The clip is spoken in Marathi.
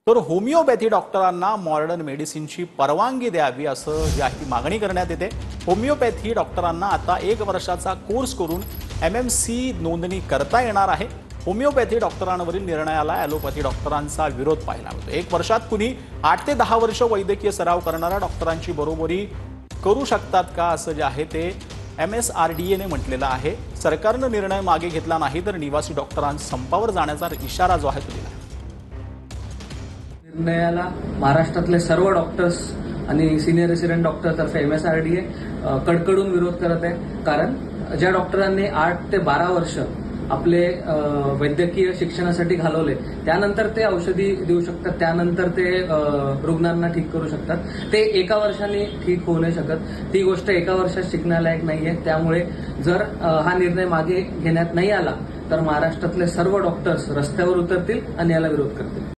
तर होमिओपॅथी डॉक्टरांना मॉडर्न मेडिसिनची परवानगी द्यावी असं जी आहे ती मागणी करण्यात येते। होमिओपॅथी डॉक्टरांना आता 1 वर्षाचा कोर्स करून MMC नोंदणी करता येणार आहे। होमिओपॅथी डॉक्टरांवरील निर्णयाला ॲलोपॅथी डॉक्टरांचा विरोध पाहायला मिळतो। 1 वर्षात कुणी 8 ते 10 वर्ष वैद्यकीय सराव करणाऱ्या डॉक्टरांची बरोबरी करू शकतात का असं जे आहे ते MSRDA ने म्हटलेलं आहे। सरकारनं निर्णय मागे घेतला नाही तर निवासी डॉक्टरांना संपावर जाण्याचा इशारा जो आहे तो दिला आहे। निर्णयाला महाराष्ट्रातले सर्व डॉक्टर्स आणि सिनियर रेसिडेंट डॉक्टर तर्फे MSRDA कडकडून विरोध करत आहे। कारण ज्या डॉक्टरांनी 8 ते 12 वर्ष आपले वैद्यकीय शिक्षणासाठी घालवले, त्यानंतर ते औषधी देऊ शकतात, त्यानंतर ते रुग्णांना ठीक करू शकतात। ते 1 वर्षाने ठीक होऊ नाही शकत। ती गोष्ट 1 वर्षात शिकण्यालायक नाहीये। त्यामुळे जर हा निर्णय मागे घेण्यात नाही आला तर महाराष्ट्रातले सर्व डॉक्टर्स रस्त्यावर उतरतील आणि याला विरोध करतील।